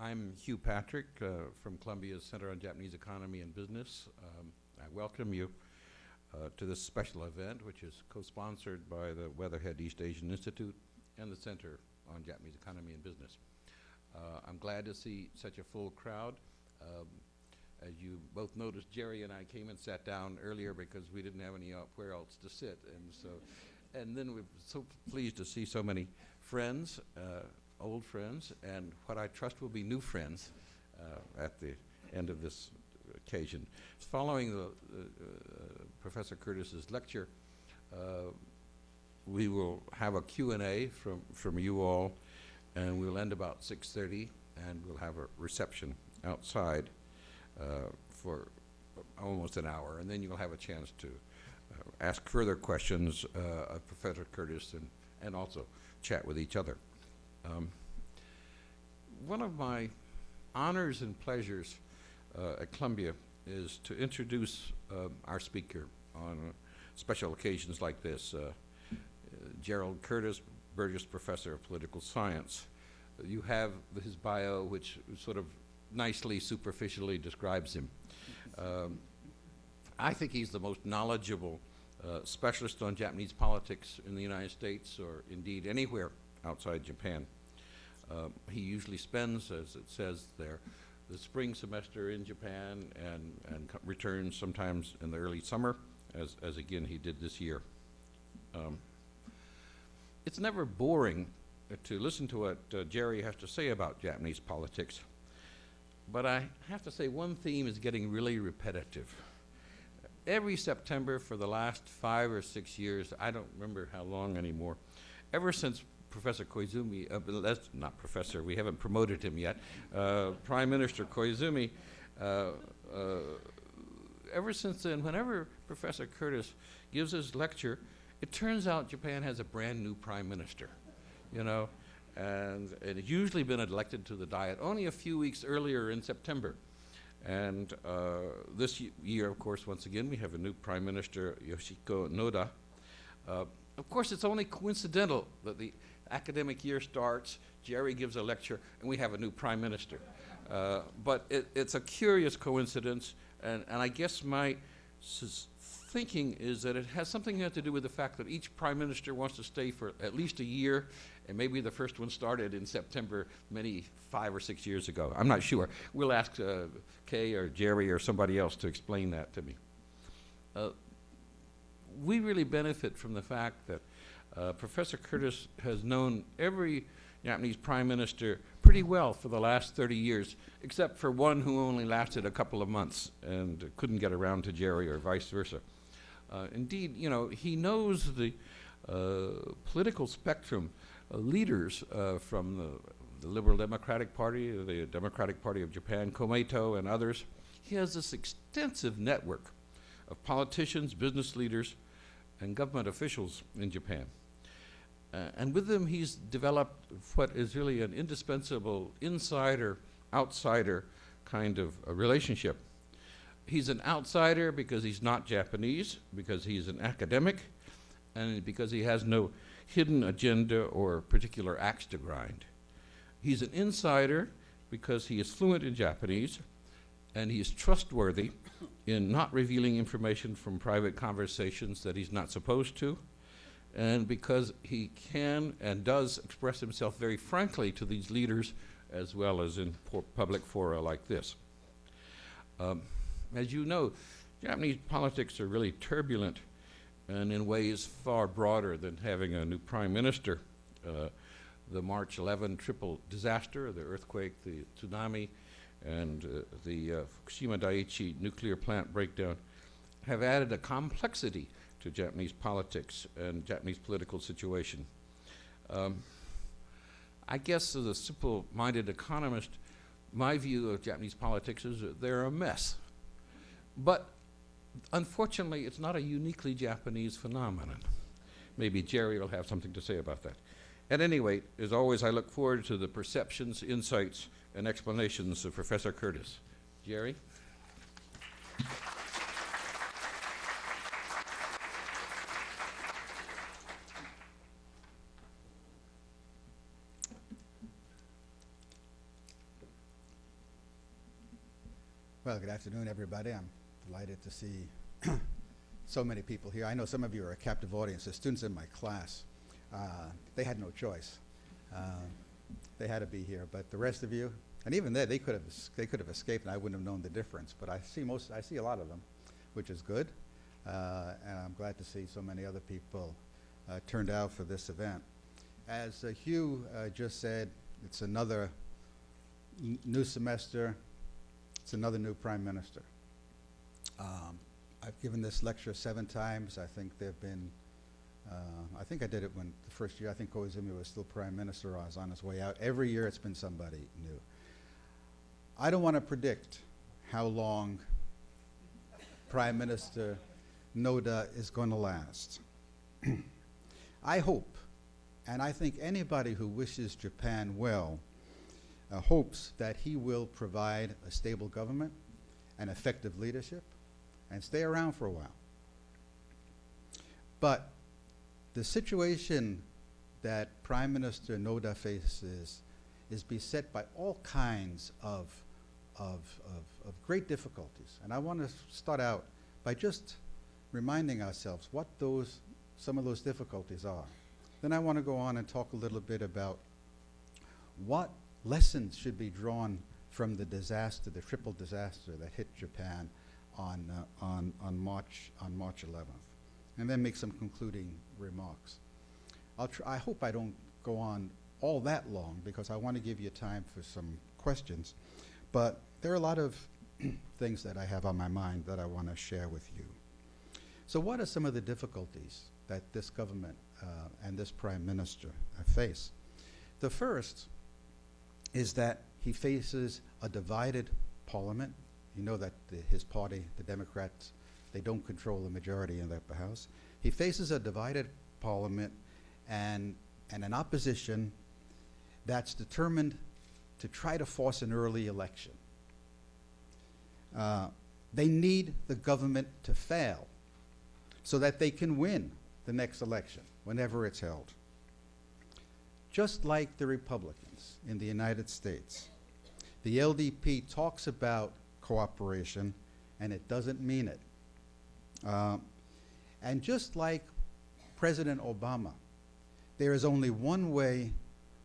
I'm Hugh Patrick from Columbia's Center on Japanese Economy and Business. I welcome you to this special event, which is co-sponsored by the Weatherhead East Asian Institute and the Center on Japanese Economy and Business. I'm glad to see such a full crowd. As you both noticed, Jerry and I came and sat down earlier because we didn't have anywhere else to sit, and then we're so pleased to see so many friends, old friends, and what I trust will be new friends at the end of this occasion. Following Professor Curtis's lecture, we will have a Q&A from you all, and we'll end about 6:30, and we'll have a reception outside for almost an hour, and then you'll have a chance to ask further questions of Professor Curtis and also chat with each other. One of my honors and pleasures at Columbia is to introduce our speaker on special occasions like this. Gerald Curtis, Burgess Professor of Political Science. You have his bio, which sort of nicely, superficially describes him. I think he's the most knowledgeable specialist on Japanese politics in the United States, or indeed anywhere outside Japan. He usually spends, as it says there, the spring semester in Japan and returns sometimes in the early summer, as again he did this year. It's never boring to listen to what Jerry has to say about Japanese politics, but I have to say one theme is getting really repetitive. Every September for the last 5 or 6 years, I don't remember how long anymore, ever since Professor Koizumi, that's not professor, we haven't promoted him yet, Prime Minister Koizumi, ever since then, whenever Professor Curtis gives his lecture, it turns out Japan has a brand new prime minister, you know, and it's usually been elected to the Diet only a few weeks earlier in September. And this year, of course, once again, we have a new Prime Minister, Yoshiko Noda. Of course, it's only coincidental that the academic year starts, Jerry gives a lecture, and we have a new Prime Minister. But it's a curious coincidence, and I guess my thinking is that it has something to do with the fact that each Prime Minister wants to stay for at least a year, and maybe the first one started in September 5 or 6 years ago. I'm not sure. We'll ask Kay or Jerry or somebody else to explain that to me. We really benefit from the fact that Professor Curtis has known every Japanese Prime Minister pretty well for the last 30 years, except for one who only lasted a couple of months and couldn't get around to Jerry or vice versa. Indeed, you know, he knows the political spectrum leaders from the Liberal Democratic Party, the Democratic Party of Japan, Komeito, and others. He has this extensive network of politicians, business leaders, and government officials in Japan. And with them, he's developed what is really an indispensable insider-outsider kind of a relationship. He's an outsider because he's not Japanese, because he's an academic, and because he has no hidden agenda or particular axe to grind. He's an insider because he is fluent in Japanese, and he is trustworthy in not revealing information from private conversations that he's not supposed to, and because he can and does express himself very frankly to these leaders as well as in public fora like this. As you know, Japanese politics are really turbulent and in ways far broader than having a new prime minister. The March 11 triple disaster, the earthquake, the tsunami, and the Fukushima Daiichi nuclear plant breakdown have added a complexity to Japanese politics and Japanese political situation. I guess as a simple-minded economist, my view of Japanese politics is that they're a mess. But unfortunately, it's not a uniquely Japanese phenomenon. Maybe Jerry will have something to say about that. At any rate, as always, I look forward to the perceptions, insights, and explanations of Professor Curtis. Jerry? Well, good afternoon, everybody. I'm delighted to see so many people here. I know some of you are a captive audience. The students in my class, they had no choice. They had to be here. But the rest of you, and even they could have escaped, and I wouldn't have known the difference. But I see a lot of them, which is good. And I'm glad to see so many other people turned out for this event. As Hugh just said, it's another new semester. It's another new prime minister. I've given this lecture 7 times. I think there have been, I think I did it when the first year, I think Koizumi was still prime minister, or I was on his way out. Every year it's been somebody new. I don't want to predict how long Prime Minister Noda is going to last. I hope, and I think anybody who wishes Japan well hopes that he will provide a stable government and effective leadership and stay around for a while. But the situation that Prime Minister Noda faces is beset by all kinds of great difficulties. And I want to start out by just reminding ourselves what some of those difficulties are. Then I want to go on and talk a little bit about what lessons should be drawn from the disaster, the triple disaster that hit Japan on March 11th, and then make some concluding remarks. I hope I don't go on all that long because I want to give you time for some questions, but there are a lot of things that I have on my mind that I want to share with you. So what are some of the difficulties that this government and this prime minister face? The first is that he faces a divided parliament. You know that his party, the Democrats, they don't control the majority in the upper house. He faces a divided parliament and an opposition that's determined to try to force an early election. They need the government to fail so that they can win the next election whenever it's held. Just like the Republicans in the United States, the LDP talks about cooperation and it doesn't mean it. And just like President Obama, there is only one way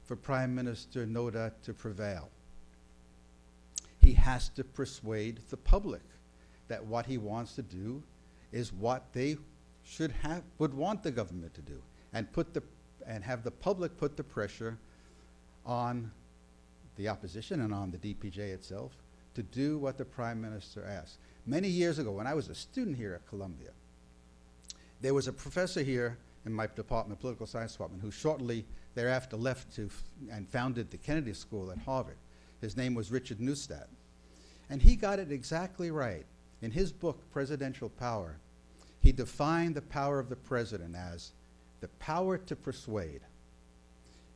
for Prime Minister Noda to prevail. He has to persuade the public that what he wants to do is what they would want the government to do, and have the public put the pressure on the opposition and on the DPJ itself to do what the Prime Minister asks. Many years ago, when I was a student here at Columbia, there was a professor here in my department, political science department, who shortly thereafter left and founded the Kennedy School at Harvard. His name was Richard Neustadt. And he got it exactly right. In his book, Presidential Power, he defined the power of the president as the power to persuade.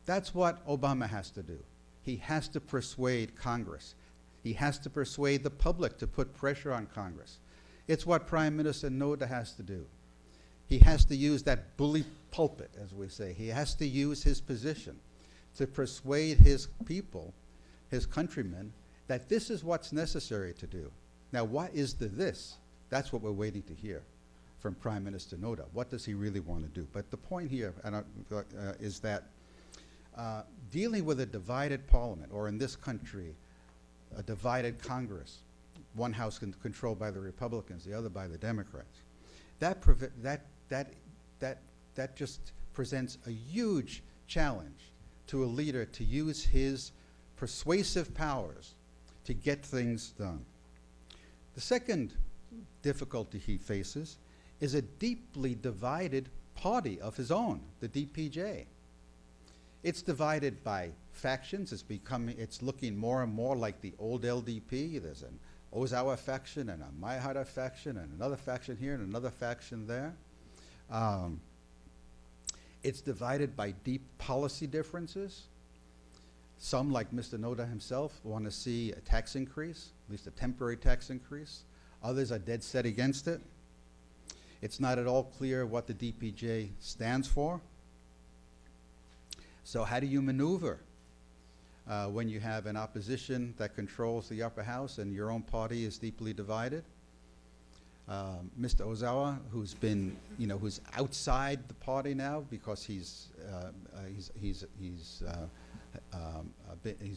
That's what Obama has to do. He has to persuade Congress. He has to persuade the public to put pressure on Congress. It's what Prime Minister Noda has to do. He has to use that bully pulpit, as we say. He has to use his position to persuade his people, his countrymen, that this is what's necessary to do. Now, what is the this? That's what we're waiting to hear from Prime Minister Noda. What does he really want to do? But the point here is that dealing with a divided parliament, or in this country, a divided Congress, one house controlled by the Republicans, the other by the Democrats, that just presents a huge challenge to a leader to use his persuasive powers to get things done. The second difficulty he faces is a deeply divided party of his own, the DPJ. It's divided by factions. It's looking more and more like the old LDP. There's an Ozawa faction and a Maehara faction and another faction here and another faction there. It's divided by deep policy differences. Some, like Mr. Noda himself, want to see a tax increase, at least a temporary tax increase. Others are dead set against it. It's not at all clear what the DPJ stands for. So how do you maneuver when you have an opposition that controls the upper house and your own party is deeply divided. Mr. Ozawa, who's been, who's outside the party now because he's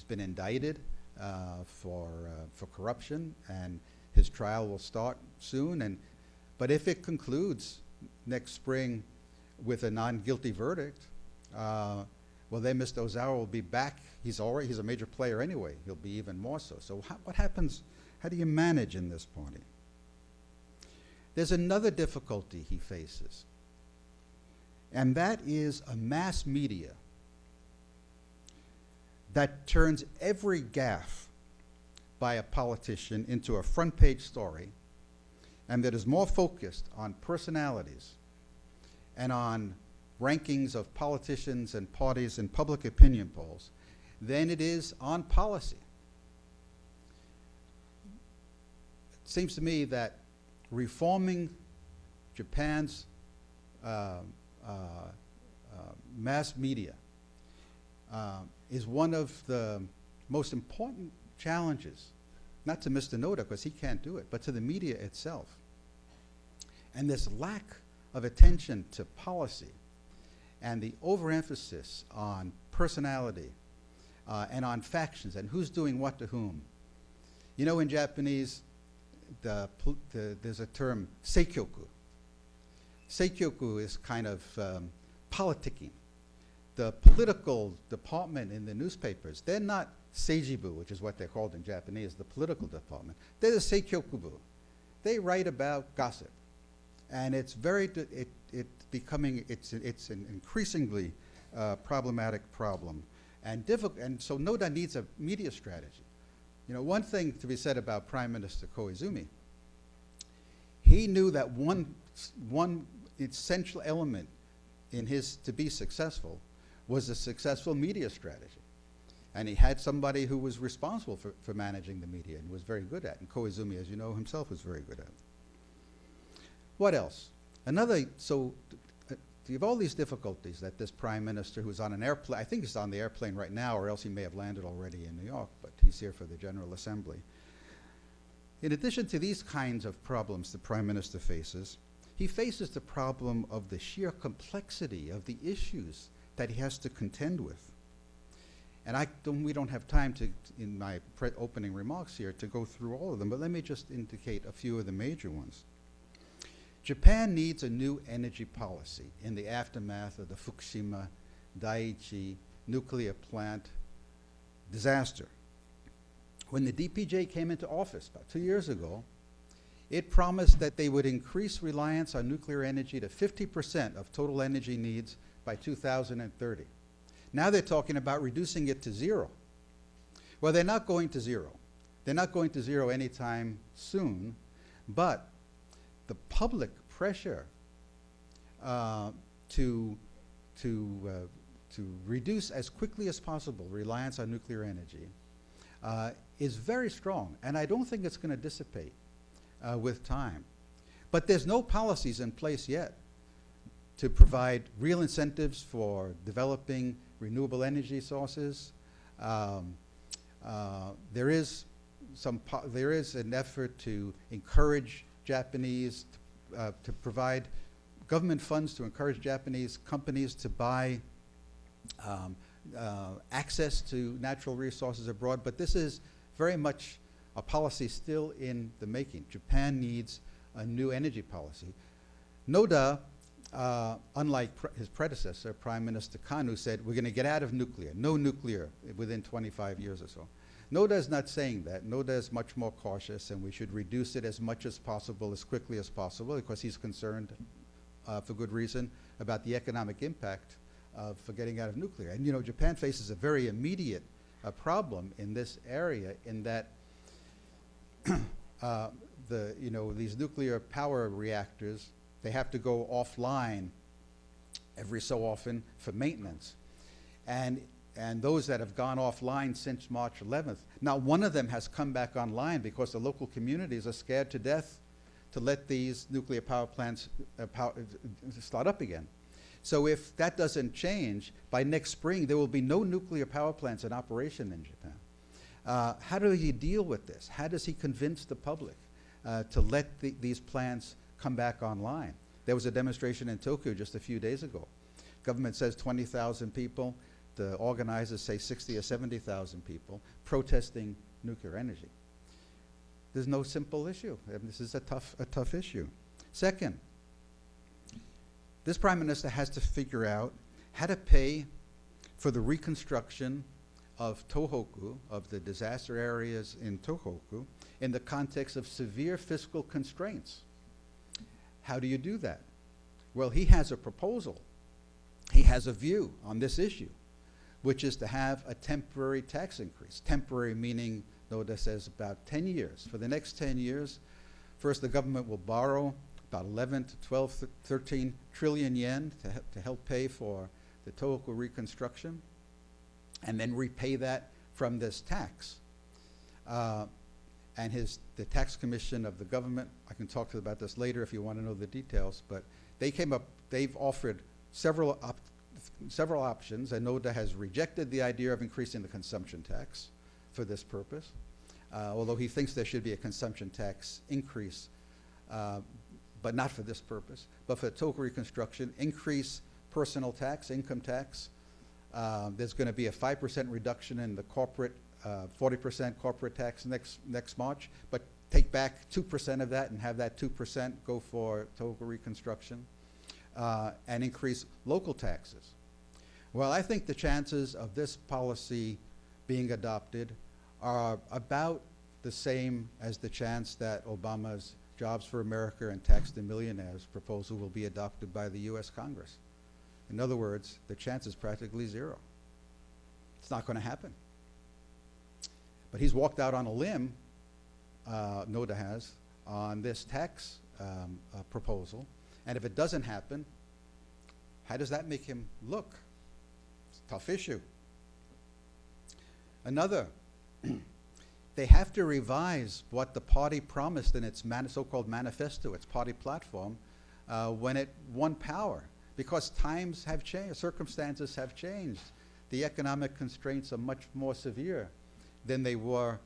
been indicted for corruption, and his trial will start soon. But if it concludes next spring with a non-guilty verdict, well, then Mr. Ozawa will be back. He's a major player anyway. He'll be even more so. So what happens? How do you manage in this party? There's another difficulty he faces, and that is a mass media that turns every gaffe by a politician into a front page story, and that is more focused on personalities and on rankings of politicians and parties in public opinion polls than it is on policy. It seems to me that reforming Japan's mass media is one of the most important challenges, not to Mr. Noda, because he can't do it, but to the media itself. And this lack of attention to policy and the overemphasis on personality and on factions and who's doing what to whom. In Japanese, there's a term, seikyoku. Seikyoku is kind of politicking. The political department in the newspapers, they're not seijibu, which is what they're called in Japanese, the political department. They're the seikyokubu. They write about gossip. And it's it's an increasingly problematic problem and difficult. And so Noda needs a media strategy. One thing to be said about Prime Minister Koizumi, he knew that one essential element in his to be successful was a successful media strategy. And he had somebody who was responsible for managing the media and was very good at it. And Koizumi, as you know, himself was very good at it. What else? You have all these difficulties that this prime minister, who's on an airplane, I think he's on the airplane right now, or else he may have landed already in New York, but he's here for the General Assembly. In addition to these kinds of problems the prime minister faces, he faces the problem of the sheer complexity of the issues that he has to contend with. And we don't have time to, in my opening remarks here, to go through all of them, but let me just indicate a few of the major ones. Japan needs a new energy policy in the aftermath of the Fukushima Daiichi nuclear plant disaster. When the DPJ came into office about 2 years ago, it promised that they would increase reliance on nuclear energy to 50% of total energy needs by 2030. Now they're talking about reducing it to zero. Well, they're not going to zero. They're not going to zero anytime soon, but the public pressure to reduce as quickly as possible reliance on nuclear energy is very strong, and I don't think it's going to dissipate with time. But there's no policies in place yet to provide real incentives for developing renewable energy sources. There is an effort to encourage Japanese to provide government funds to encourage Japanese companies to buy access to natural resources abroad, but this is very much a policy still in the making. Japan needs a new energy policy. Noda, unlike his predecessor, Prime Minister Kanu, said we're going to get out of nuclear, no nuclear within 25 years or so. Noda is not saying that. Noda is much more cautious, and we should reduce it as much as possible, as quickly as possible, because he's concerned, for good reason, about the economic impact for getting out of nuclear. And Japan faces a very immediate problem in this area, in that these nuclear power reactors, they have to go offline every so often for maintenance. And those that have gone offline since March 11th, now one of them has come back online because the local communities are scared to death to let these nuclear power plants start up again. So if that doesn't change, by next spring, there will be no nuclear power plants in operation in Japan. How do you deal with this? How does he convince the public to let these plants come back online? There was a demonstration in Tokyo just a few days ago. Government says 20,000 people. The organizers say 60 or 70,000 people protesting nuclear energy. There's no simple issue. And this is a tough issue. Second, this prime minister has to figure out how to pay for the reconstruction of Tōhoku, of the disaster areas in Tōhoku, in the context of severe fiscal constraints. How do you do that? Well, he has a proposal. He has a view on this issue, which is to have a temporary tax increase. Temporary meaning, Noda says, about 10 years. For the next 10 years, first the government will borrow about 11 to 12, 13 trillion yen to help pay for the Tōhoku reconstruction, and then repay that from this tax. And the tax commission of the government, I can talk to you about this later if you want to know the details, but they've offered several options, and Noda has rejected the idea of increasing the consumption tax for this purpose, although he thinks there should be a consumption tax increase, but not for this purpose. But for Tōhoku reconstruction, increase personal tax, income tax. There's going to be a 5% reduction in the corporate, 40% corporate tax next March, but take back 2% of that and have that 2% go for Tōhoku reconstruction, and increase local taxes. Well, I think the chances of this policy being adopted are about the same as the chance that Obama's Jobs for America and Tax the Millionaires proposal will be adopted by the US Congress. In other words, the chance is practically zero. It's not going to happen. But he's walked out on a limb, Noda has, on this tax proposal. And if it doesn't happen, how does that make him look? It's a tough issue. Another, they have to revise what the party promised in its so-called manifesto, its party platform, when it won power. Because times have changed, circumstances have changed. The economic constraints are much more severe than they were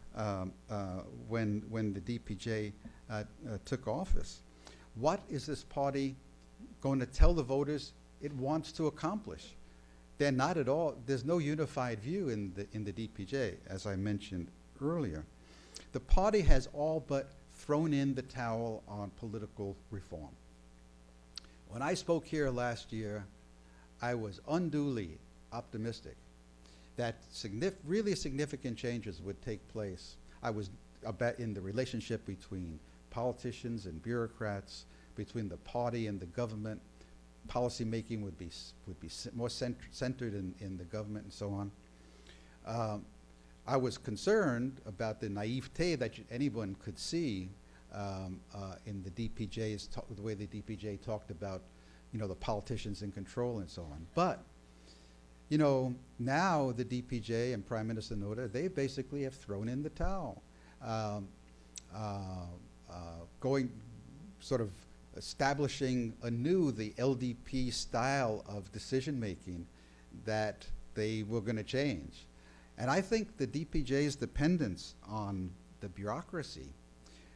when the DPJ took office. What is this party going to tell the voters it wants to accomplish? They're not at all, there's no unified view in the DPJ, as I mentioned earlier. The party has all but thrown in the towel on political reform. When I spoke here last year, I was unduly optimistic that really significant changes would take place. I was about in the relationship between politicians and bureaucrats, between the party and the government. Policy making would be more centered in the government and so on. I was concerned about the naivete that anyone could see in the DPJ's the way the DPJ talked about, the politicians in control and so on. But, now the DPJ and Prime Minister Noda, they basically have thrown in the towel, establishing anew the LDP style of decision making that they were going to change. And I think the DPJ's dependence on the bureaucracy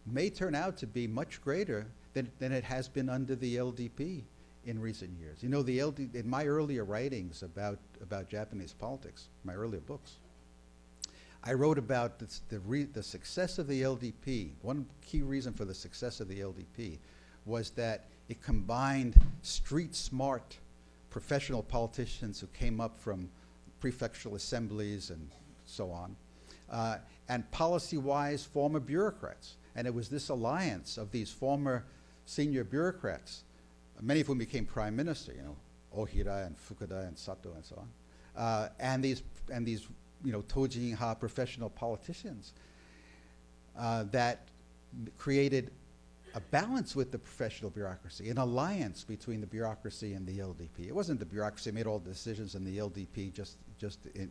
may turn out to be much greater than it has been under the LDP in recent years. In my earlier writings about Japanese politics, my earlier books, I wrote about the success of the LDP. One key reason for the success of the LDP was that it combined street-smart professional politicians who came up from prefectural assemblies and so on, and policy-wise former bureaucrats. And it was this alliance of these former senior bureaucrats, many of whom became prime minister, Ohira and Fukuda and Sato and so on, and these Tojin-ha professional politicians that created a balance with the professional bureaucracy, an alliance between the bureaucracy and the LDP. It wasn't the bureaucracy made all the decisions and the LDP just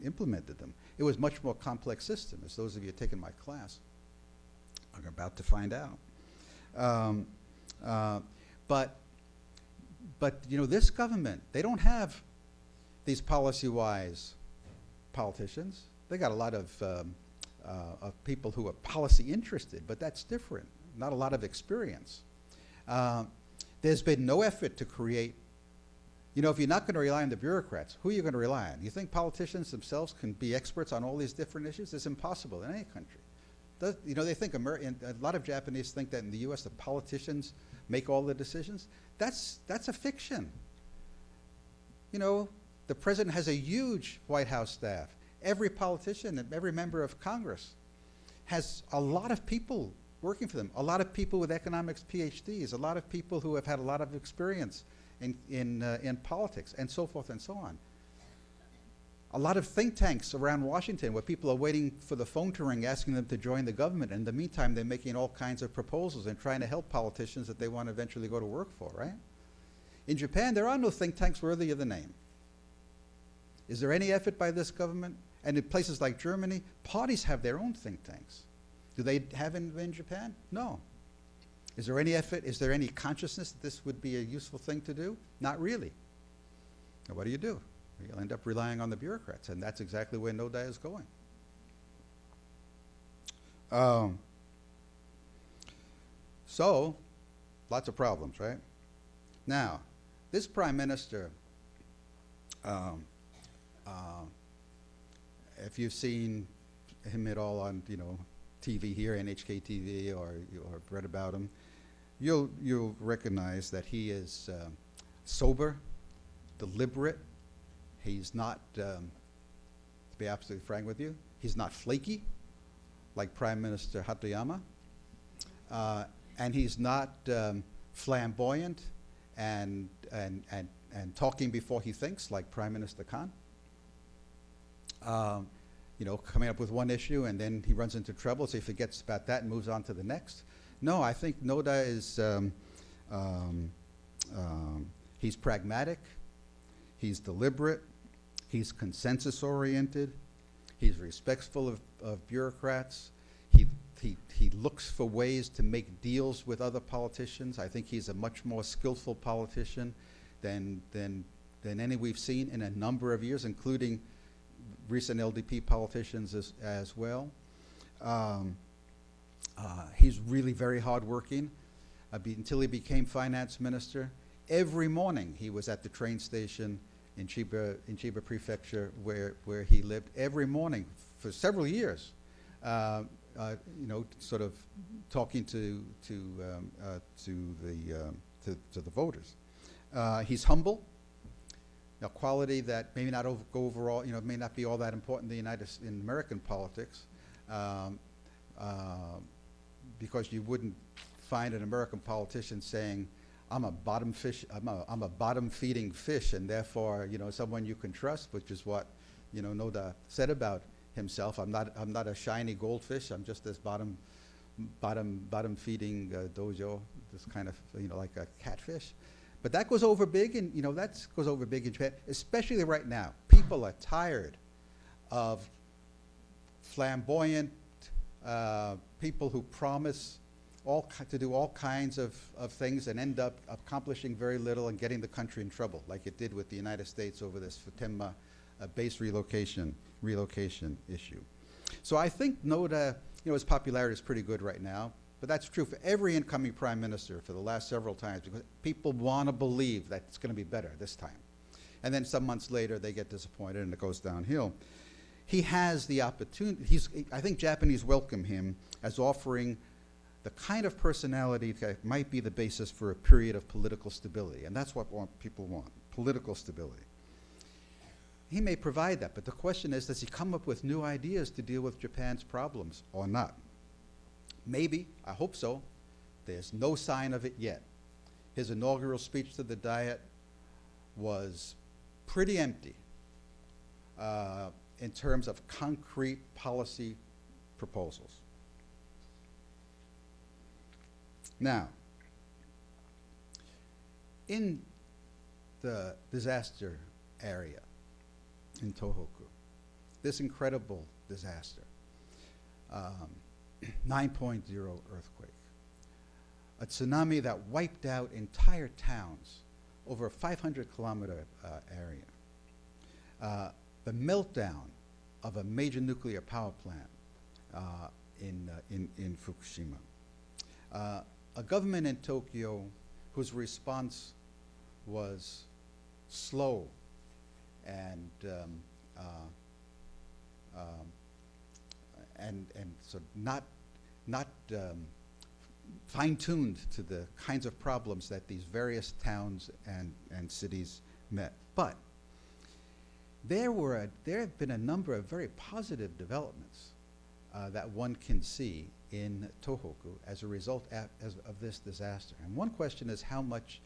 implemented them. It was a much more complex system, as those of you taking my class are about to find out. But But, this government, they don't have these policy-wise politicians. They got a lot of people who are policy interested, but that's different. Not a lot of experience. There's been no effort to create, if you're not going to rely on the bureaucrats, who are you going to rely on? You think politicians themselves can be experts on all these different issues? It's impossible in any country. They think a lot of Japanese think that in the U.S. the politicians make all the decisions. That's a fiction. The president has a huge White House staff. Every politician and every member of Congress has a lot of people working for them, a lot of people with economics PhDs, a lot of people who have had a lot of experience in politics, and so forth and so on. A lot of think tanks around Washington where people are waiting for the phone to ring asking them to join the government. In the meantime, they're making all kinds of proposals and trying to help politicians that they want to eventually go to work for, right? In Japan, there are no think tanks worthy of the name. Is there any effort by this government? And in places like Germany, parties have their own think tanks. Do they have in Japan? No. Is there any effort? Is there any consciousness that this would be a useful thing to do? Not really. Now, what do? You'll end up relying on the bureaucrats, and that's exactly where NODA is going. So, lots of problems, right? Now, this prime minister, if you've seen him at all on, TV here, NHK TV, or read about him, you'll recognize that he is sober, deliberate. He's not, to be absolutely frank with you, he's not flaky like Prime Minister Hatoyama, and he's not flamboyant and talking before he thinks like Prime Minister Khan. Coming up with one issue and then he runs into trouble, so he forgets about that and moves on to the next. No, I think NODA is, he's pragmatic, he's deliberate, he's consensus-oriented, he's respectful of bureaucrats, he looks for ways to make deals with other politicians. I think he's a much more skillful politician than any we've seen in a number of years, including recent LDP politicians as well. He's really very hardworking. Until he became finance minister, every morning he was at the train station in Chiba Prefecture where he lived. Every morning for several years, sort of talking to the voters. He's humble. A quality that maybe not go overall, may not be all that important in American politics, because you wouldn't find an American politician saying, "I'm a bottom fish. I'm a bottom-feeding fish, and therefore, someone you can trust," which is what, Noda said about himself. I'm not a shiny goldfish. I'm just this bottom-feeding dojo, this kind of, like a catfish. But that goes over big, and that goes over big in Japan, especially right now. People are tired of flamboyant people who promise to do all kinds of things and end up accomplishing very little and getting the country in trouble, like it did with the United States over this Futenma base relocation issue. So I think NODA, his popularity is pretty good right now. But that's true for every incoming prime minister for the last several times, because people want to believe that it's going to be better this time. And then some months later, they get disappointed and it goes downhill. He has the opportunity. I think Japanese welcome him as offering the kind of personality that might be the basis for a period of political stability. And that's what people want, political stability. He may provide that, but the question is, does he come up with new ideas to deal with Japan's problems or not? Maybe, I hope so. There's no sign of it yet. His inaugural speech to the Diet was pretty empty in terms of concrete policy proposals. Now, in the disaster area in Tōhoku, this incredible disaster, 9.0 earthquake, a tsunami that wiped out entire towns, over a 500-kilometer area. The meltdown of a major nuclear power plant in Fukushima. A government in Tokyo whose response was slow and so not fine-tuned to the kinds of problems that these various towns and cities met. But there have been a number of very positive developments that one can see in Tōhoku as a result of this disaster. And one question is how much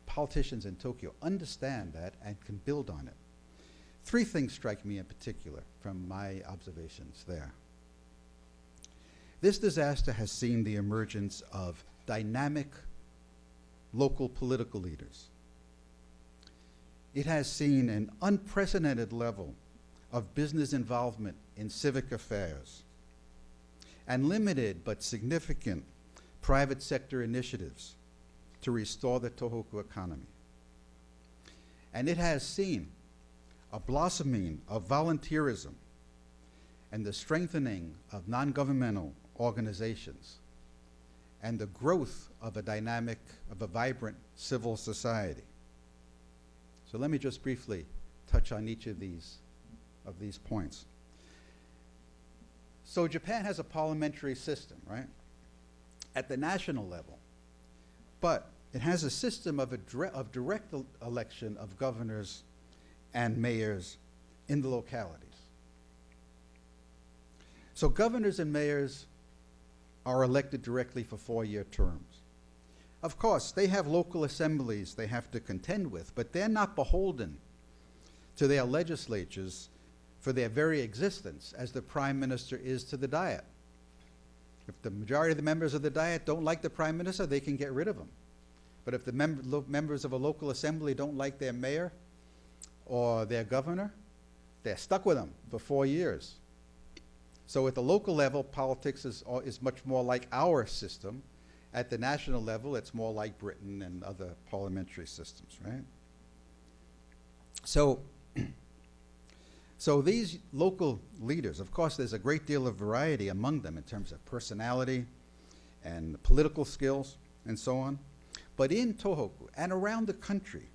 politicians in Tokyo understand that and can build on it. Three things strike me in particular from my observations there. This disaster has seen the emergence of dynamic local political leaders. It has seen an unprecedented level of business involvement in civic affairs and limited but significant private sector initiatives to restore the Tōhoku economy. And it has seen a blossoming of volunteerism and the strengthening of non-governmental organizations and the growth of a vibrant civil society. So let me just briefly touch on each of these points. So Japan has a parliamentary system, right, at the national level, but it has a system of direct election of governors and mayors in the localities. So governors and mayors are elected directly for 4-year terms. Of course, they have local assemblies they have to contend with, but they're not beholden to their legislatures for their very existence, as the prime minister is to the Diet. If the majority of the members of the Diet don't like the prime minister, they can get rid of him. But if the members of a local assembly don't like their mayor or their governor, they're stuck with them for 4 years. So at the local level, politics is much more like our system. At the national level, it's more like Britain and other parliamentary systems, right? So these local leaders, of course, there's a great deal of variety among them in terms of personality and political skills and so on. But in Tōhoku and around the country,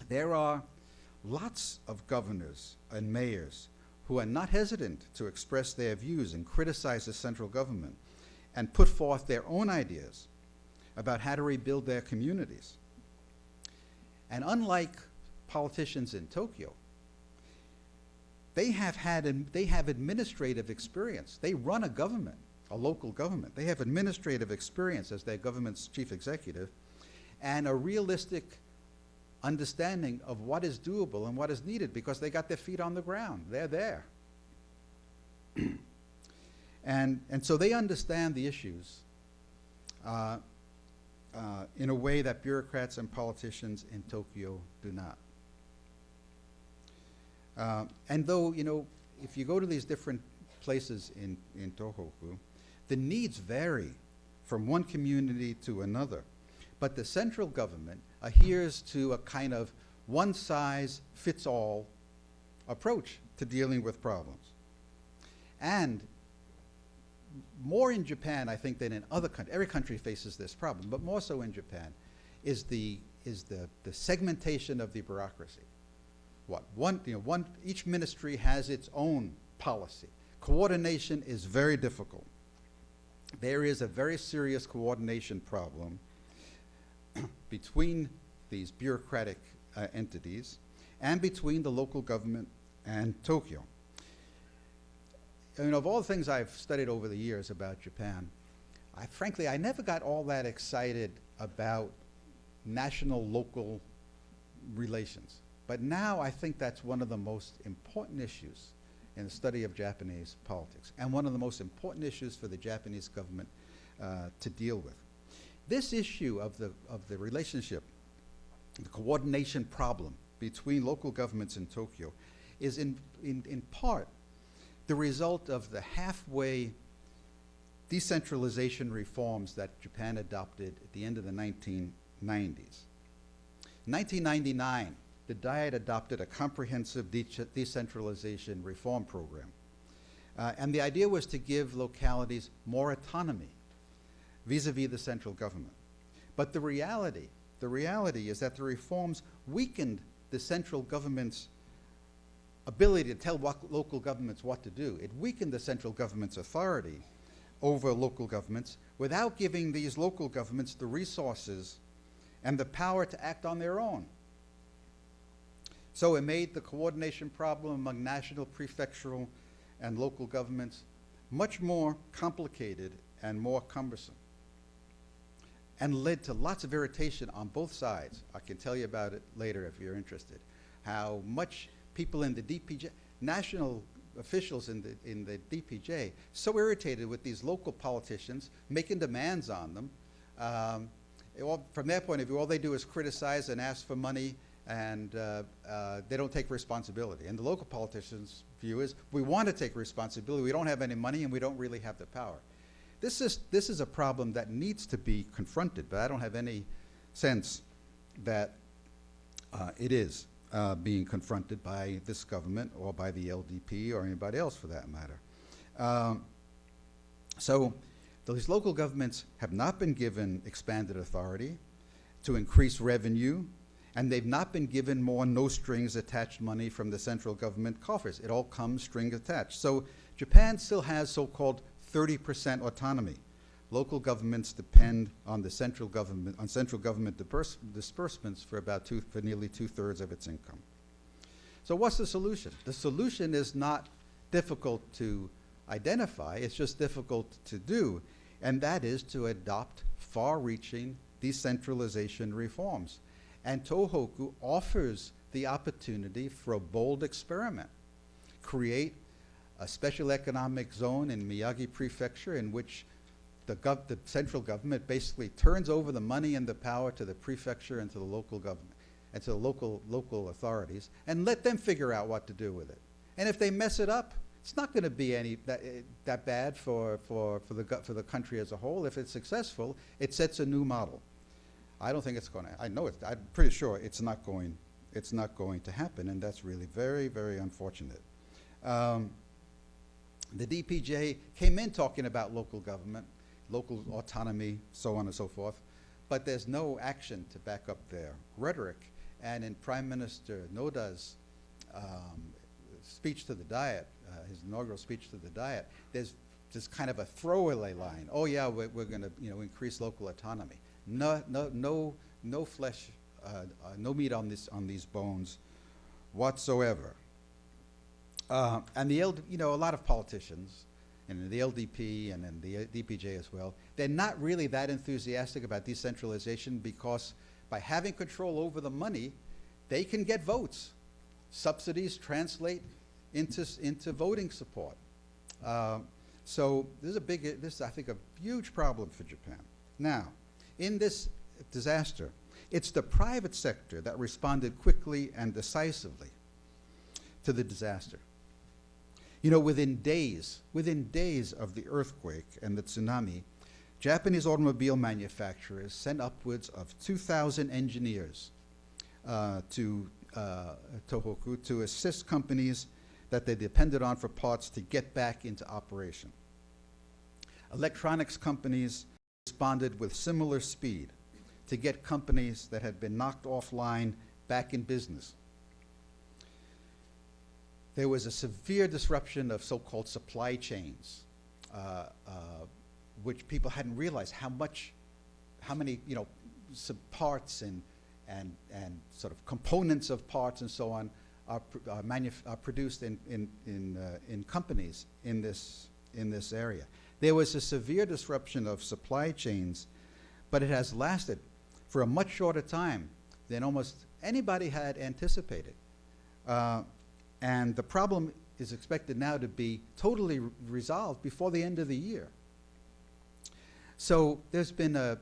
there are lots of governors and mayors who are not hesitant to express their views and criticize the central government and put forth their own ideas about how to rebuild their communities. And unlike politicians in Tokyo, they have administrative experience. They run a government, a local government. They have administrative experience as their government's chief executive and a realistic understanding of what is doable and what is needed because they got their feet on the ground. They're there. And so they understand the issues in a way that bureaucrats and politicians in Tokyo do not. And though, if you go to these different places in Tōhoku, the needs vary from one community to another. But the central government adheres to a kind of one-size-fits-all approach to dealing with problems. And more in Japan, I think, than in other countries. Every country faces this problem, but more so in Japan, is the segmentation of the bureaucracy. Each ministry has its own policy. Coordination is very difficult. There is a very serious coordination problem between these bureaucratic entities and between the local government and Tokyo. Of all the things I've studied over the years about Japan, frankly, I never got all that excited about national-local relations. But now I think that's one of the most important issues in the study of Japanese politics and one of the most important issues for the Japanese government to deal with. This issue of the relationship, the coordination problem between local governments in Tokyo is in part the result of the halfway decentralization reforms that Japan adopted at the end of the 1990s. 1999, the Diet adopted a comprehensive decentralization reform program. And the idea was to give localities more autonomy vis-a-vis the central government. But the reality is that the reforms weakened the central government's ability to tell local governments what to do. It weakened the central government's authority over local governments without giving these local governments the resources and the power to act on their own. So it made the coordination problem among national, prefectural, and local governments much more complicated and more cumbersome, and led to lots of irritation on both sides. I can tell you about it later if you're interested. How much people in the DPJ, national officials in the DPJ, so irritated with these local politicians making demands on them. From their point of view, all they do is criticize and ask for money, and they don't take responsibility. And the local politicians' view is, we want to take responsibility, we don't have any money, and we don't really have the power. This is a problem that needs to be confronted, but I don't have any sense that it is being confronted by this government or by the LDP or anybody else for that matter. So those local governments have not been given expanded authority to increase revenue, and they've not been given more no-strings-attached money from the central government coffers. It all comes string-attached. So Japan still has so-called 30% autonomy. Local governments depend on the central government, disbursements for nearly 2/3 of its income. So what's the solution? The solution is not difficult to identify, it's just difficult to do, and that is to adopt far-reaching decentralization reforms. And Tōhoku offers the opportunity for a bold experiment. Create a special economic zone in Miyagi Prefecture in which the central government basically turns over the money and the power to the prefecture and to the local government and to the local authorities, and let them figure out what to do with it. And if they mess it up, it's not going to be that bad for the country as a whole. If it's successful, it sets a new model. I don't think it's going to. I'm pretty sure it's not going to happen, and that's really very, very unfortunate. The DPJ came in talking about local government, local autonomy, so on and so forth, but there's no action to back up their rhetoric. And in Prime Minister Noda's speech to the Diet, his inaugural speech to the Diet, there's just kind of a throwaway line. Oh yeah, we're going to increase local autonomy. No flesh, no meat on these bones whatsoever. And a lot of politicians, and in the LDP and in the DPJ as well, they're not really that enthusiastic about decentralization because by having control over the money, they can get votes. Subsidies translate into voting support. So this is, I think, a huge problem for Japan. Now, in this disaster, it's the private sector that responded quickly and decisively to the disaster. Within days of the earthquake and the tsunami, Japanese automobile manufacturers sent upwards of 2,000 engineers to Tōhoku to assist companies that they depended on for parts to get back into operation. Electronics companies responded with similar speed to get companies that had been knocked offline back in business. There was a severe disruption of so-called supply chains, which people hadn't realized how many parts and sort of components of parts and so on are produced in companies in this area. There was a severe disruption of supply chains, but it has lasted for a much shorter time than almost anybody had anticipated. And the problem is expected now to be totally resolved before the end of the year. So there's been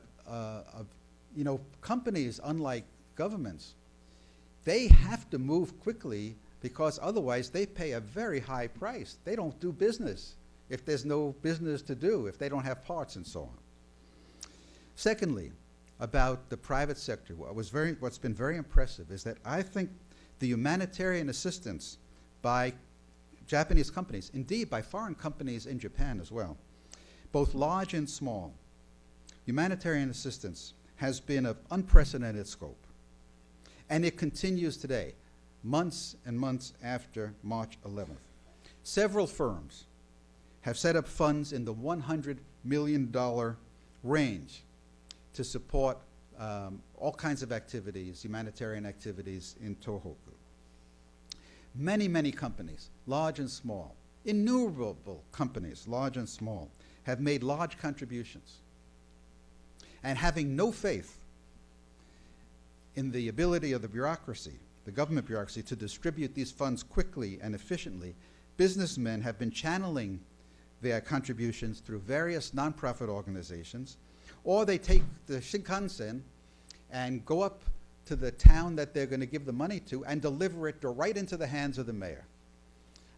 companies, unlike governments, they have to move quickly because otherwise they pay a very high price. They don't do business if there's no business to do, if they don't have parts and so on. Secondly, about the private sector, what's been very impressive is that I think the humanitarian assistance by Japanese companies, indeed by foreign companies in Japan as well, both large and small, humanitarian assistance has been of unprecedented scope. And it continues today, months and months after March 11th. Several firms have set up funds in the $100 million range to support all kinds of activities, humanitarian activities in Tōhoku. Many, many companies, large and small, innumerable companies, large and small, have made large contributions. And having no faith in the ability of the bureaucracy, the government bureaucracy, to distribute these funds quickly and efficiently, businessmen have been channeling their contributions through various nonprofit organizations, or they take the Shinkansen and go up to the town that they're going to give the money to and deliver it right into the hands of the mayor.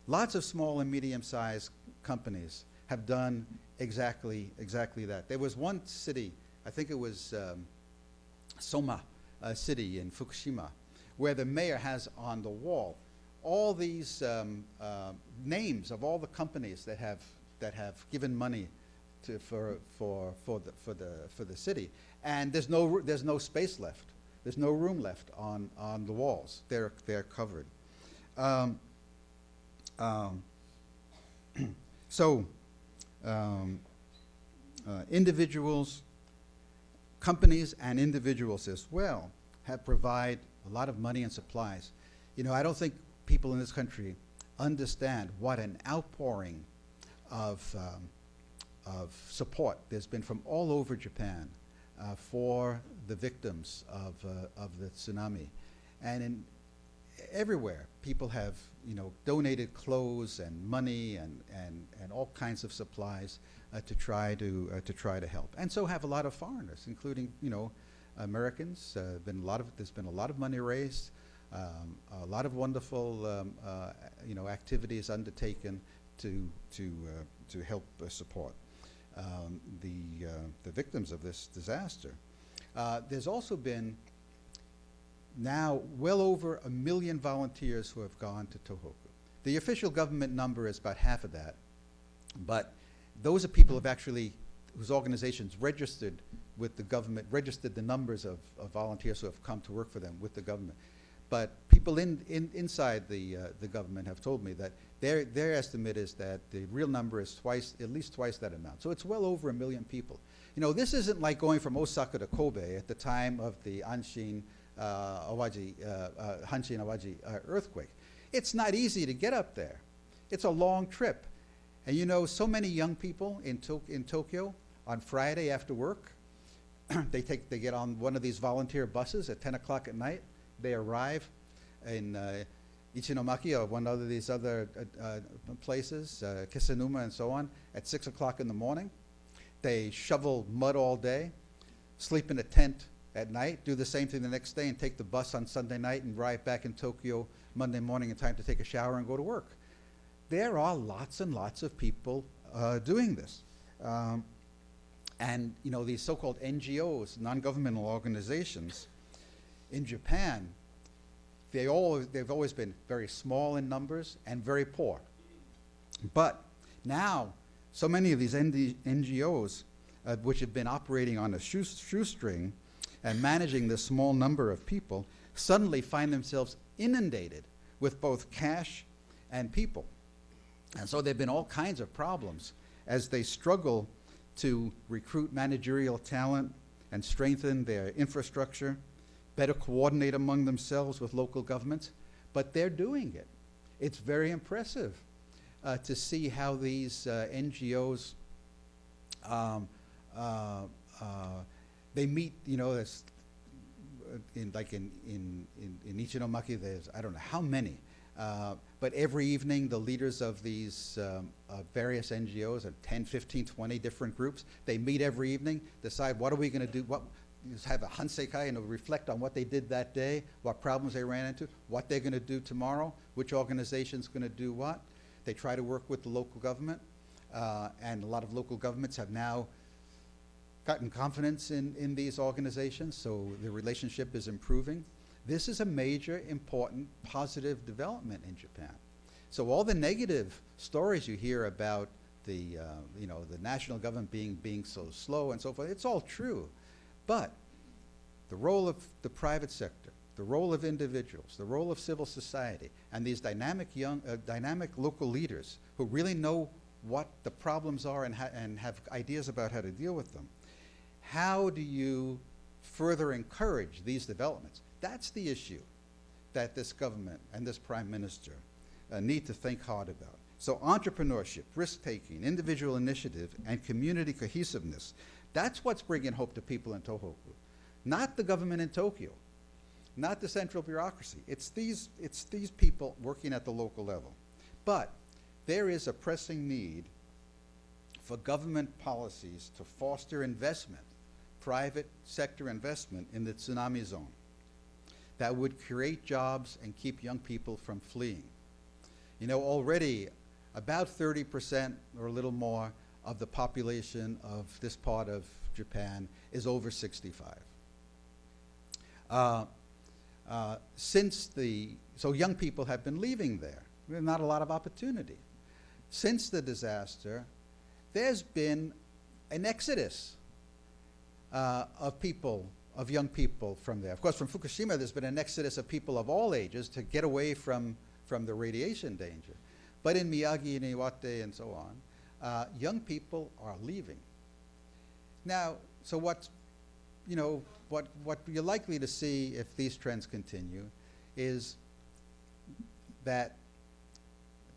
Lots of small and medium-sized companies have done exactly that. There was one city, I think it was Soma city in Fukushima, where the mayor has on the wall all these names of all the companies that have given money for the city, and there's no space left. There's no room left on the walls. They're covered. Individuals, companies, and individuals as well have provided a lot of money and supplies. You know, I don't think people in this country understand what an outpouring of support there's been from all over Japan for the victims of the tsunami. And everywhere, people have, donated clothes and money and all kinds of supplies to try to help. And so have a lot of foreigners, including, Americans. There's been a lot of money raised, a lot of wonderful, activities undertaken to help support the victims of this disaster. There's also been now well over 1 million volunteers who have gone to Tōhoku. The official government number is about half of that, but those are people whose organizations registered with the government, registered the numbers of volunteers who have come to work for them with the government. But people inside the government have told me that their estimate is that the real number is at least twice that amount. So it's well over 1 million people. This isn't like going from Osaka to Kobe at the time of the Hanshin Awaji earthquake. It's not easy to get up there. It's a long trip. And so many young people in Tokyo on Friday after work, they get on one of these volunteer buses at 10 o'clock at night. They arrive in Ichinomaki or one of these other places, Kisanuma and so on, at 6 o'clock in the morning. They shovel mud all day, sleep in a tent at night, do the same thing the next day, and take the bus on Sunday night and arrive back in Tokyo Monday morning in time to take a shower and go to work. There are lots and lots of people doing this. And these so-called NGOs, non-governmental organizations, in Japan, they've always been very small in numbers and very poor. But now, so many of these NGOs, which have been operating on a shoestring and managing this small number of people, suddenly find themselves inundated with both cash and people. And so there have been all kinds of problems as they struggle to recruit managerial talent and strengthen their infrastructure, better coordinate among themselves with local governments, but they're doing it. It's very impressive to see how these NGOs, they meet, in Ichinomaki, there's, I don't know how many, but every evening the leaders of these various NGOs, 10, 15, 20 different groups, they meet every evening, decide what are we going to do, have a hanseikai and reflect on what they did that day, what problems they ran into, what they're going to do tomorrow, which organization's going to do what. They try to work with the local government, and a lot of local governments have now gotten confidence in these organizations, so the relationship is improving. This is a major, important, positive development in Japan. So all the negative stories you hear about the national government being so slow and so forth, it's all true. But the role of the private sector, the role of individuals, the role of civil society, and these dynamic local leaders who really know what the problems are and have ideas about how to deal with them. How do you further encourage these developments? That's the issue that this government and this prime minister need to think hard about. So entrepreneurship, risk-taking, individual initiative, and community cohesiveness, that's what's bringing hope to people in Tōhoku. Not the government in Tokyo, not the central bureaucracy. It's these people working at the local level. But there is a pressing need for government policies to foster investment, private sector investment in the tsunami zone that would create jobs and keep young people from fleeing. You know, already about 30% or a little more of the population of this part of Japan is over 65. So young people have been leaving there. There's not a lot of opportunity. Since the disaster, there's been an exodus of young people from there. Of course, from Fukushima, there's been an exodus of people of all ages to get away from the radiation danger. But in Miyagi and Iwate and so on, young people are leaving. Now, so what you're likely to see if these trends continue is that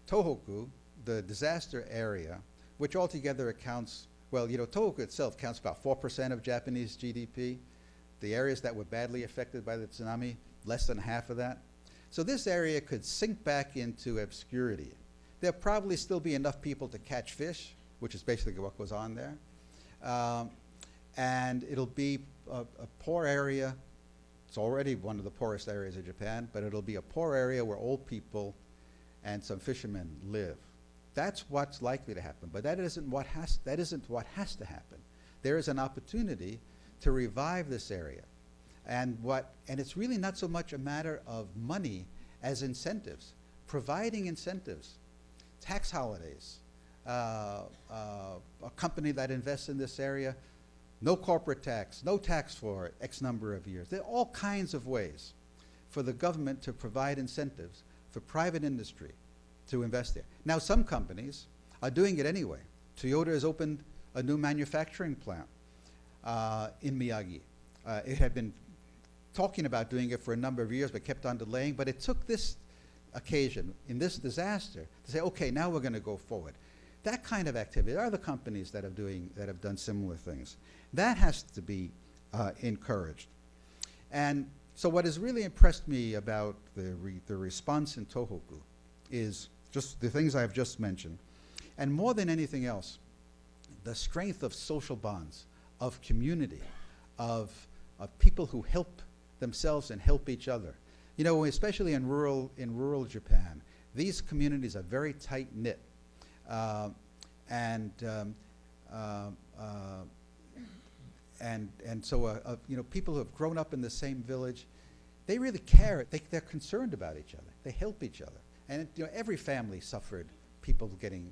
Tōhoku, the disaster area, which altogether accounts, Tōhoku itself counts about 4% of Japanese GDP. The areas that were badly affected by the tsunami, less than half of that. So this area could sink back into obscurity. There'll probably still be enough people to catch fish, which is basically what goes on there. And it'll be a poor area. It's already one of the poorest areas of Japan, but it'll be a poor area where old people and some fishermen live. That's what's likely to happen, but that isn't what has to happen. There is an opportunity to revive this area. And it's really not so much a matter of money as incentives. Providing incentives, tax holidays, a company that invests in this area, no corporate tax, no tax for X number of years. There are all kinds of ways for the government to provide incentives for private industry to invest there. Now, some companies are doing it anyway. Toyota has opened a new manufacturing plant in Miyagi. It had been talking about doing it for a number of years, but kept on delaying. But it took this occasion, in this disaster, to say, okay, now we're going to go forward. That kind of activity. There are other companies that have done similar things. That has to be encouraged. And so what has really impressed me about the response in Tōhoku is just the things I've just mentioned. And more than anything else, the strength of social bonds, of community, of people who help themselves and help each other. You know, especially in rural Japan, these communities are very tight-knit. And so people who have grown up in the same village, they really care. They're concerned about each other. They help each other. And every family suffered people getting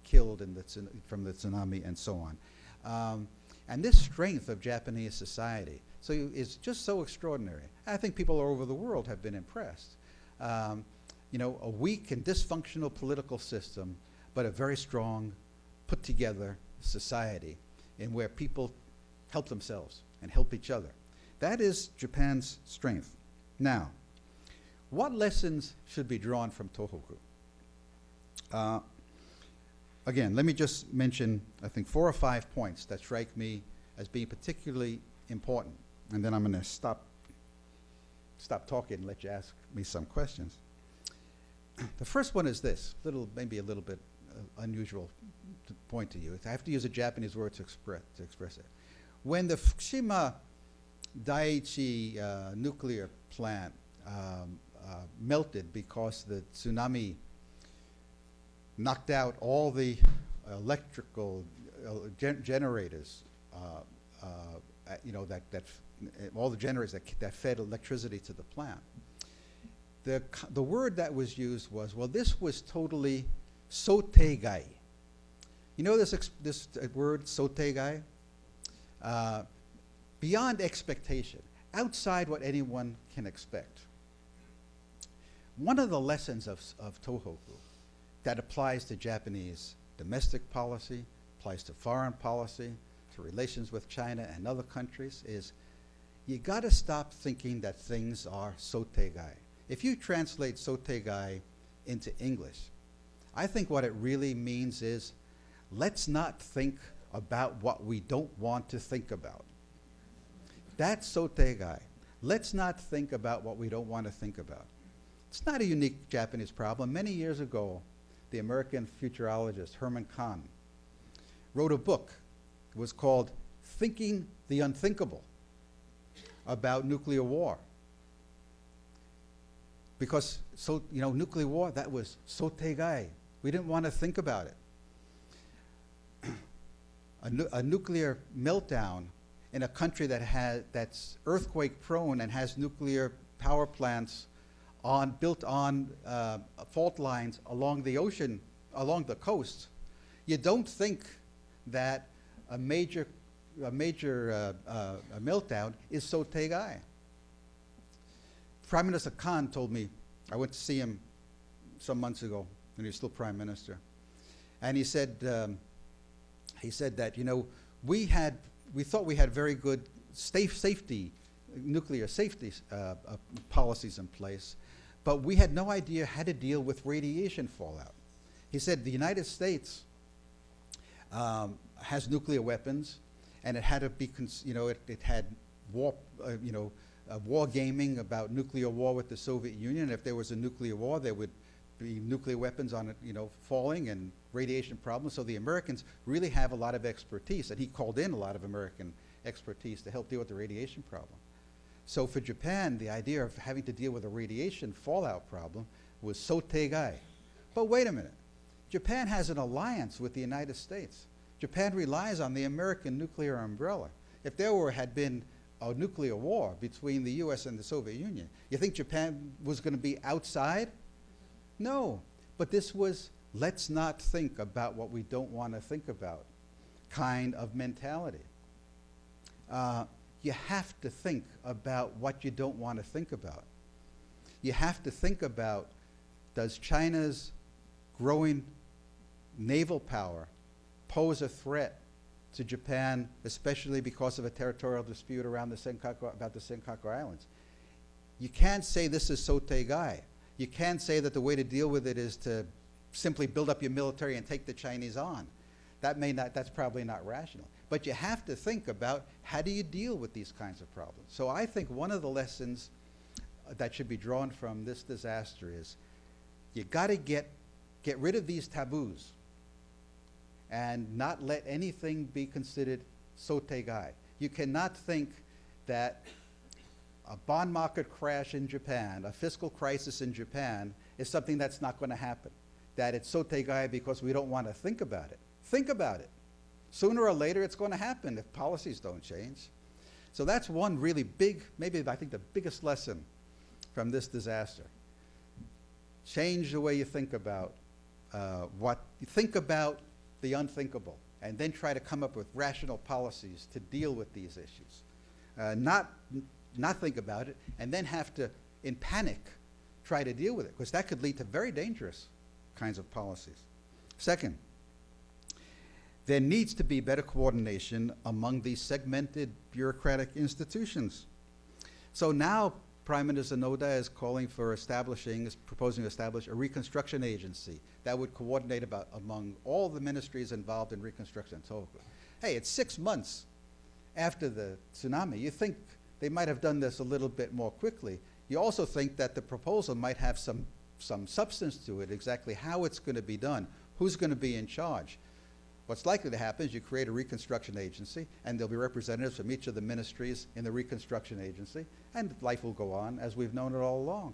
killed from the tsunami and so on. And this strength of Japanese society is just so extraordinary. I think people all over the world have been impressed. A weak and dysfunctional political system, but a very strong, put-together society in where people help themselves and help each other. That is Japan's strength. Now, what lessons should be drawn from Tōhoku? Again, let me just mention, I think, 4 or 5 points that strike me as being particularly important, and then I'm going to stop talking and let you ask me some questions. The first one is this, maybe a little bit unusual to point to you. I have to use a Japanese word to express it. When the Fukushima Daiichi nuclear plant melted because the tsunami knocked out all the electrical generators all the generators that fed electricity to the plant. The word that was used was, well, this was totally sotegai. You know this word, sotegai? Beyond expectation, outside what anyone can expect. One of the lessons of Tōhoku that applies to Japanese domestic policy, applies to foreign policy, to relations with China and other countries, is you got to stop thinking that things are sotegai. If you translate sotegai into English, I think what it really means is, let's not think about what we don't want to think about. That's sotegai. Let's not think about what we don't want to think about. It's not a unique Japanese problem. Many years ago, the American futurologist Herman Kahn wrote a book. It was called Thinking the Unthinkable, about nuclear war. Because nuclear war, that was sotegai. We didn't want to think about it. A nuclear meltdown in a country that's earthquake prone and has nuclear power plants built on fault lines along the ocean, along the coast, you don't think that a major meltdown is sotegai. Prime Minister Kahn told me, I went to see him some months ago when he was still Prime Minister, and he said that we thought we had very good nuclear safety policies in place, but we had no idea how to deal with radiation fallout. He said the United States has nuclear weapons, and it had to be, it had war gaming about nuclear war with the Soviet Union. If there was a nuclear war, there would be nuclear weapons on it, falling, and radiation problems. So the Americans really have a lot of expertise, and he called in a lot of American expertise to help deal with the radiation problem. So for Japan, the idea of having to deal with a radiation fallout problem was sotegai. But wait a minute. Japan has an alliance with the United States. Japan relies on the American nuclear umbrella. If there had been a nuclear war between the US and the Soviet Union, you think Japan was going to be outside? No. But this was, let's not think about what we don't want to think about kind of mentality. You have to think about what you don't want to think about. You have to think about, does China's growing naval power pose a threat to Japan, especially because of a territorial dispute around about the Senkaku Islands? You can't say this is sotegai. You can't say that the way to deal with it is to simply build up your military and take the Chinese on. That's probably not rational. But you have to think about, how do you deal with these kinds of problems? So I think one of the lessons that should be drawn from this disaster is, you got to get rid of these taboos and not let anything be considered sotegai. You cannot think that a bond market crash in Japan, a fiscal crisis in Japan, is something that's not going to happen. That it's sotegai because we don't want to think about it. Think about it. Sooner or later, it's going to happen if policies don't change. So that's one really big, maybe I think the biggest lesson from this disaster. Change the way you think about think about the unthinkable, and then try to come up with rational policies to deal with these issues. Not think about it, and then have to, in panic, try to deal with it, because that could lead to very dangerous kinds of policies. Second, there needs to be better coordination among these segmented bureaucratic institutions. So now Prime Minister Noda is proposing to establish a reconstruction agency that would coordinate among all the ministries involved in reconstruction in Tōhoku. Hey, it's 6 months after the tsunami. You think they might have done this a little bit more quickly. You also think that the proposal might have some substance to it, exactly how it's going to be done, who's going to be in charge. What's likely to happen is you create a reconstruction agency, and there'll be representatives from each of the ministries in the reconstruction agency, and life will go on as we've known it all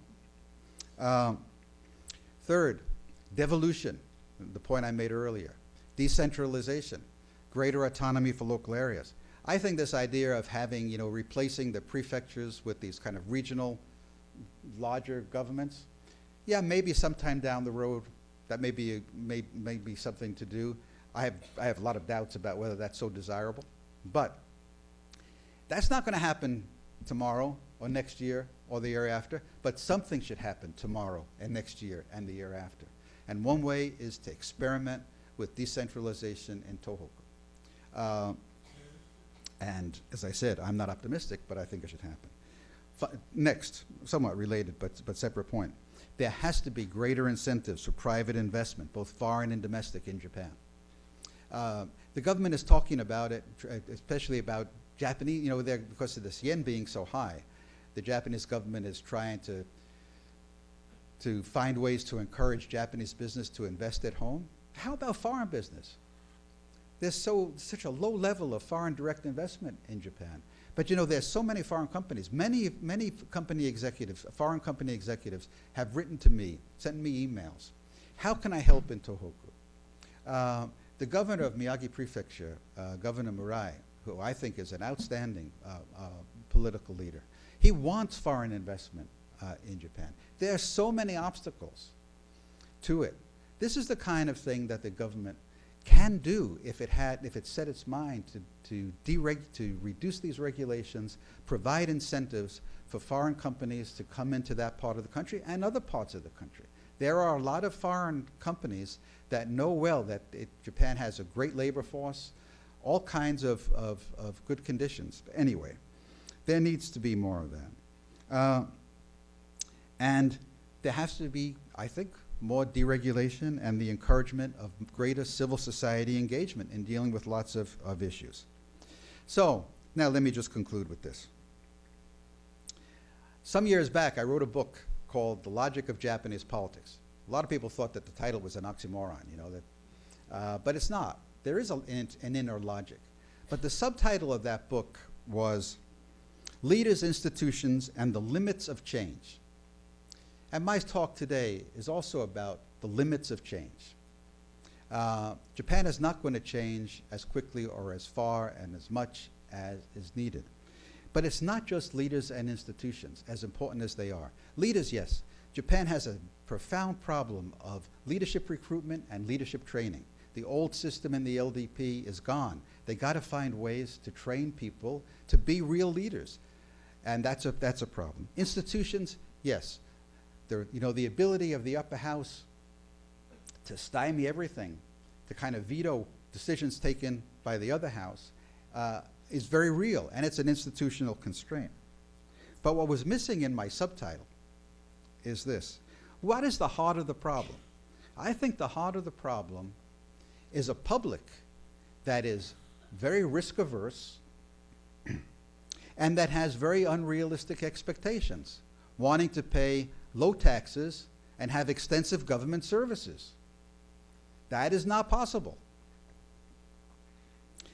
along. Third, devolution, the point I made earlier. Decentralization, greater autonomy for local areas. I think this idea of having, replacing the prefectures with these kind of regional, larger governments, yeah, maybe sometime down the road, that may be something to do. I have a lot of doubts about whether that's so desirable, but that's not going to happen tomorrow or next year or the year after, but something should happen tomorrow and next year and the year after. And one way is to experiment with decentralization in Tōhoku. And as I said, I'm not optimistic, but I think it should happen. Next, somewhat related, but separate point. There has to be greater incentives for private investment, both foreign and domestic, in Japan. The government is talking about it, especially about Japanese, because of this yen being so high, the Japanese government is trying to find ways to encourage Japanese business to invest at home. How about foreign business? There's such a low level of foreign direct investment in Japan. But there's so many foreign companies. Many company executives, foreign company executives, have written to me, sent me emails. How can I help in Tōhoku? The governor of Miyagi Prefecture, Governor Murai, who I think is an outstanding political leader, he wants foreign investment in Japan. There are so many obstacles to it. This is the kind of thing that the government can do if it set its mind to reduce these regulations, provide incentives for foreign companies to come into that part of the country and other parts of the country. There are a lot of foreign companies that know well that Japan has a great labor force, all kinds of good conditions. But anyway, there needs to be more of that. And there has to be, I think, more deregulation and the encouragement of greater civil society engagement in dealing with lots of issues. So now let me just conclude with this. Some years back, I wrote a book called The Logic of Japanese Politics. A lot of people thought that the title was an oxymoron, but it's not. There is an inner logic. But the subtitle of that book was Leaders, Institutions, and the Limits of Change. And my talk today is also about the limits of change. Japan is not going to change as quickly or as far and as much as is needed. But it's not just leaders and institutions, as important as they are. Leaders, yes. Japan has a profound problem of leadership recruitment and leadership training. The old system in the LDP is gone. They got to find ways to train people to be real leaders. And that's a problem. Institutions, yes. The ability of the upper house to stymie everything, to kind of veto decisions taken by the other house, is very real, and it's an institutional constraint. But what was missing in my subtitle is this. What is the heart of the problem? I think the heart of the problem is a public that is very risk-averse and that has very unrealistic expectations, wanting to pay low taxes and have extensive government services. That is not possible.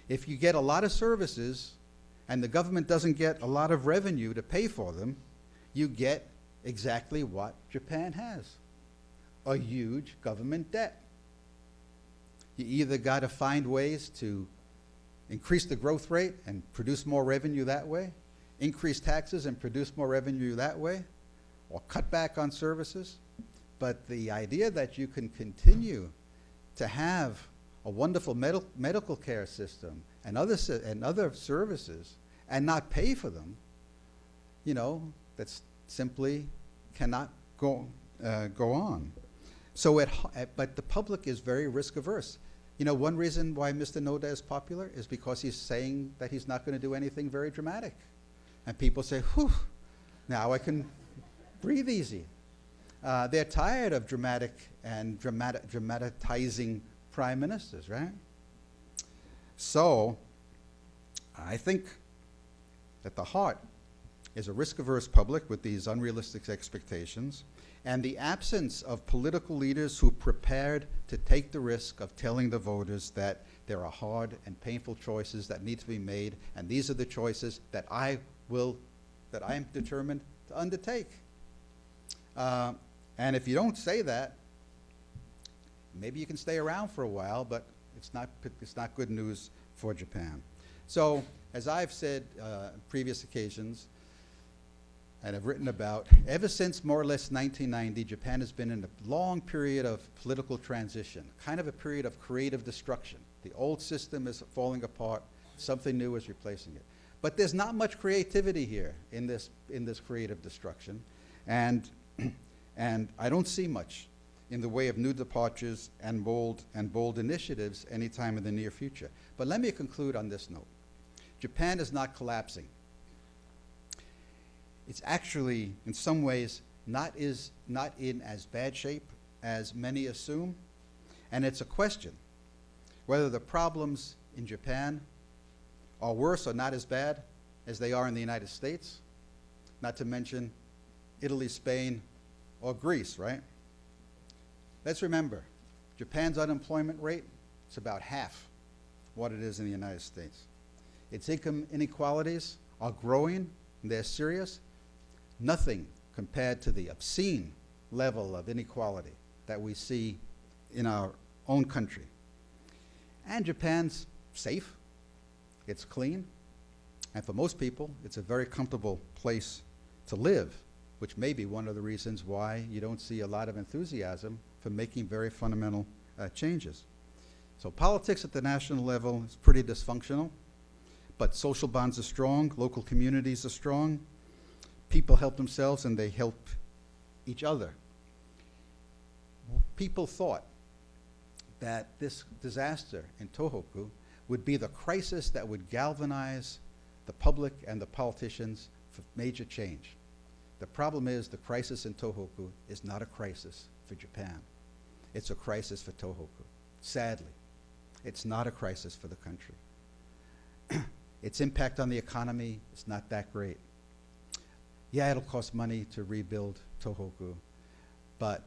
If you get a lot of services and the government doesn't get a lot of revenue to pay for them, you get exactly what Japan has, a huge government debt. You either got to find ways to increase the growth rate and produce more revenue that way, increase taxes and produce more revenue that way, or cut back on services. But the idea that you can continue to have a wonderful medical care system and other services and not pay for them, that's simply cannot go on. So, but the public is very risk averse. One reason why Mr. Noda is popular is because he's saying that he's not going to do anything very dramatic. And people say, whew, now I can breathe easy. They're tired of dramatizing prime ministers, right? So, I think at the heart is a risk-averse public with these unrealistic expectations, and the absence of political leaders who prepared to take the risk of telling the voters that there are hard and painful choices that need to be made, and these are the choices that I am determined to undertake. And if you don't say that, maybe you can stay around for a while, but it's not good news for Japan. So As I've said on previous occasions, and have written about, ever since more or less 1990, Japan has been in a long period of political transition, kind of a period of creative destruction. The old system is falling apart, something new is replacing it. But there's not much creativity here in this creative destruction, and I don't see much in the way of new departures and bold initiatives anytime in the near future. But let me conclude on this note. Japan is not collapsing. It's actually, in some ways, not in as bad shape as many assume. And it's a question whether the problems in Japan are worse or not as bad as they are in the United States, not to mention Italy, Spain, or Greece, right? Let's remember, Japan's unemployment rate is about half what it is in the United States. Its income inequalities are growing, and they're serious. Nothing compared to the obscene level of inequality that we see in our own country. And Japan's safe, it's clean, and for most people, it's a very comfortable place to live, which may be one of the reasons why you don't see a lot of enthusiasm for making very fundamental changes. So politics at the national level is pretty dysfunctional, but social bonds are strong, local communities are strong, people help themselves and they help each other. People thought that this disaster in Tōhoku would be the crisis that would galvanize the public and the politicians for major change. The problem is the crisis in Tōhoku is not a crisis for Japan. It's a crisis for Tōhoku. Sadly, it's not a crisis for the country. Its impact on the economy is not that great. Yeah, it'll cost money to rebuild Tōhoku, but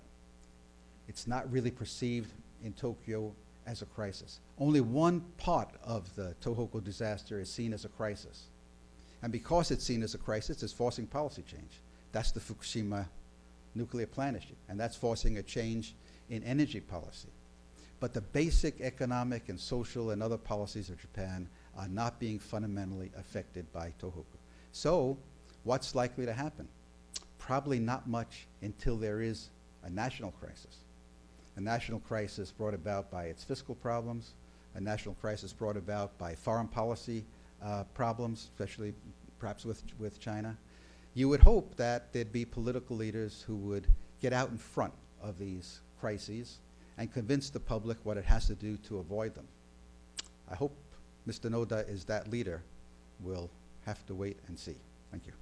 it's not really perceived in Tokyo as a crisis. Only one part of the Tōhoku disaster is seen as a crisis. And because it's seen as a crisis, it's forcing policy change. That's the Fukushima nuclear plant issue, and that's forcing a change in energy policy. But the basic economic and social and other policies of Japan are not being fundamentally affected by Tōhoku. So, what's likely to happen? Probably not much until there is a national crisis. A national crisis brought about by its fiscal problems, a national crisis brought about by foreign policy problems, especially perhaps with China. You would hope that there'd be political leaders who would get out in front of these crises and convince the public what it has to do to avoid them. I hope Mr. Noda is that leader. We'll have to wait and see. Thank you.